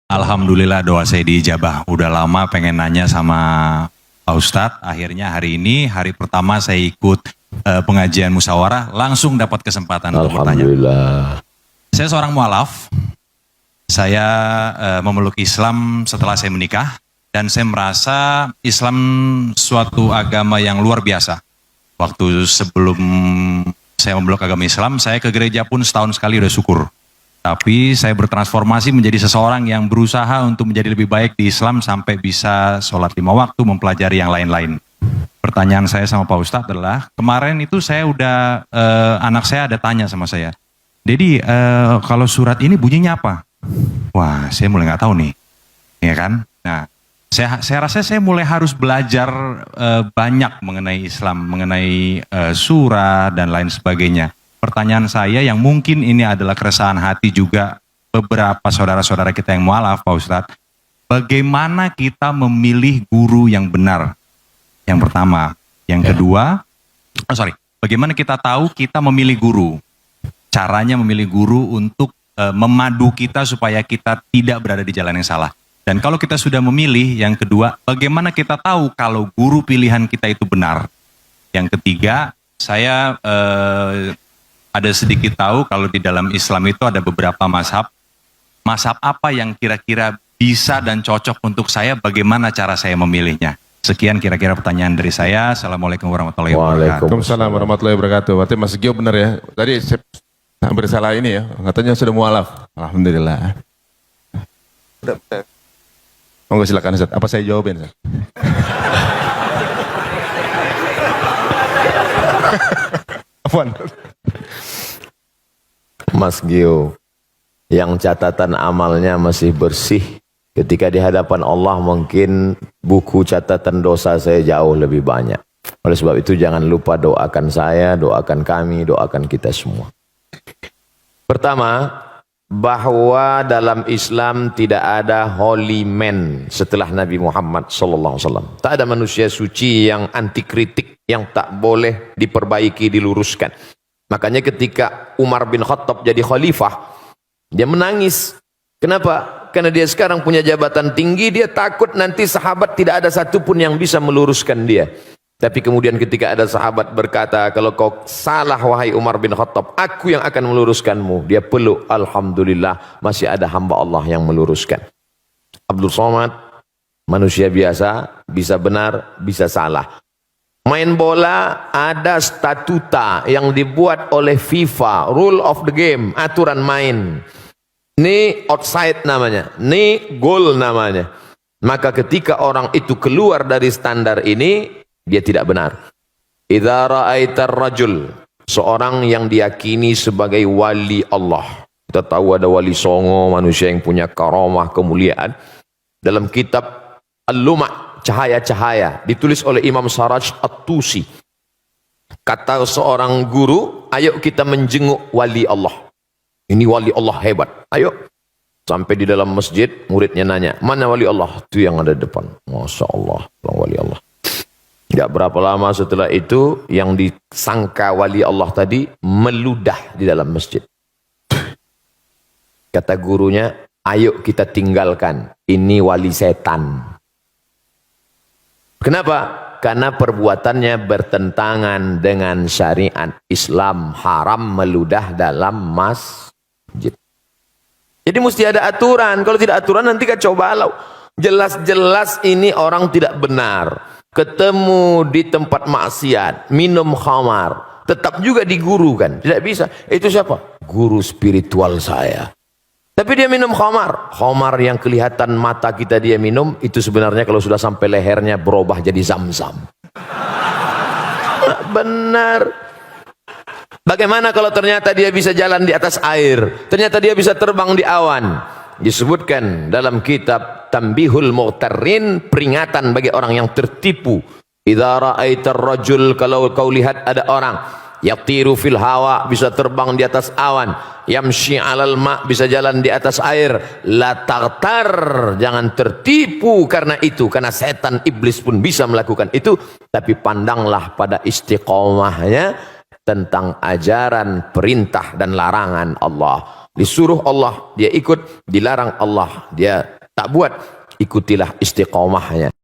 Alhamdulillah doa saya diijabah. Udah lama pengen nanya sama Pak Ustadz. Akhirnya hari ini, hari pertama saya ikut pengajian musyawarah, langsung dapat kesempatan untuk bertanya. Alhamdulillah. Saya seorang mualaf. Saya memeluk Islam setelah saya menikah. Dan saya merasa Islam suatu agama yang luar biasa. Waktu sebelum saya memeluk agama Islam, saya ke gereja pun setahun sekali udah syukur. Tapi saya bertransformasi menjadi seseorang yang berusaha untuk menjadi lebih baik di Islam sampai bisa sholat 5 waktu, mempelajari yang lain-lain. Pertanyaan saya sama Pak Ustadz adalah, kemarin itu saya udah, anak saya ada tanya sama saya, Dedi, kalau surat ini bunyinya apa? Wah, saya mulai nggak tahu nih, ya kan? Nah, saya rasa saya mulai harus belajar banyak mengenai Islam, mengenai surah dan lain sebagainya. Pertanyaan saya yang mungkin ini adalah keresahan hati juga beberapa saudara-saudara kita yang mualaf, Pak Ustadz. Bagaimana kita memilih guru yang benar? Yang pertama. Yang kedua, bagaimana kita tahu kita memilih guru? Caranya memilih guru untuk memadu kita supaya kita tidak berada di jalan yang salah. Dan kalau kita sudah memilih, yang kedua, bagaimana kita tahu kalau guru pilihan kita itu benar? Yang ketiga, saya ada sedikit tahu kalau di dalam Islam itu ada beberapa mazhab. Mazhab apa yang kira-kira bisa dan cocok untuk saya, bagaimana cara saya memilihnya? Sekian kira-kira pertanyaan dari saya. Assalamualaikum warahmatullahi wabarakatuh. Waalaikumsalam warahmatullahi wabarakatuh. Berarti Mas Gio benar ya. Tadi saya hampir salah ini ya. Katanya sudah mualaf. Alhamdulillah. Monggo silakan Ustaz. Apa saya jawabin Ustaz? Apaan? Mas Gio, yang catatan amalnya masih bersih, ketika di hadapan Allah mungkin buku catatan dosa saya jauh lebih banyak. Oleh sebab itu jangan lupa doakan saya, doakan kami, doakan kita semua. Pertama, bahwa dalam Islam tidak ada holy man setelah Nabi Muhammad SAW. Tak ada manusia suci yang anti kritik, yang tak boleh diperbaiki, diluruskan. Makanya ketika Umar bin Khattab jadi khalifah, dia menangis. Kenapa? Karena dia sekarang punya jabatan tinggi, dia takut nanti sahabat tidak ada satupun yang bisa meluruskan dia. Tapi kemudian ketika ada sahabat berkata, kalau kau salah wahai Umar bin Khattab, aku yang akan meluruskanmu. Dia peluk, alhamdulillah masih ada hamba Allah yang meluruskan. Abdul Somad, manusia biasa, bisa benar, bisa salah. Main bola ada statuta yang dibuat oleh FIFA, rule of the game, aturan main. Ini outside namanya, ini goal namanya. Maka ketika orang itu keluar dari standar ini, dia tidak benar. Idza ra'aitar rajul, seorang yang diyakini sebagai wali Allah. Kita tahu ada wali songo, manusia yang punya karamah, kemuliaan. Dalam kitab Al-Luma' cahaya-cahaya, ditulis oleh Imam Saraj At-Tusi. Kata seorang guru, ayo kita menjenguk wali Allah. Ini wali Allah hebat, ayo. Sampai di dalam masjid, muridnya nanya, mana wali Allah? Itu yang ada di depan. Masya Allah, wali Allah. Tidak berapa lama setelah itu, yang disangka wali Allah tadi, meludah di dalam masjid. Kata gurunya, ayo kita tinggalkan, ini wali setan. Kenapa? Karena perbuatannya bertentangan dengan syariat Islam, haram meludah dalam masjid. Jadi mesti ada aturan. Kalau tidak aturan nanti kacau balau. Jelas-jelas ini orang tidak benar. Ketemu di tempat maksiat, minum khamar, tetap juga digurukan. Tidak bisa. Itu siapa? Guru spiritual saya. Tapi dia minum khamar. Khamar yang kelihatan mata kita dia minum, itu sebenarnya kalau sudah sampai lehernya berubah jadi zam-zam. Benar. Bagaimana kalau ternyata dia bisa jalan di atas air? Ternyata dia bisa terbang di awan. Disebutkan dalam kitab Tanbihul Mu'tarrin, peringatan bagi orang yang tertipu. Idza ra'aitar rajul, kalau kau lihat ada orang yatiru fil hawa, bisa terbang di atas awan, yamshi alal ma, bisa jalan di atas air, la taghtar, jangan tertipu karena itu, karena setan iblis pun bisa melakukan itu. Tapi pandanglah pada istiqomahnya tentang ajaran, perintah dan larangan Allah. Disuruh Allah dia ikut, dilarang Allah dia tak buat, ikutilah istiqomahnya.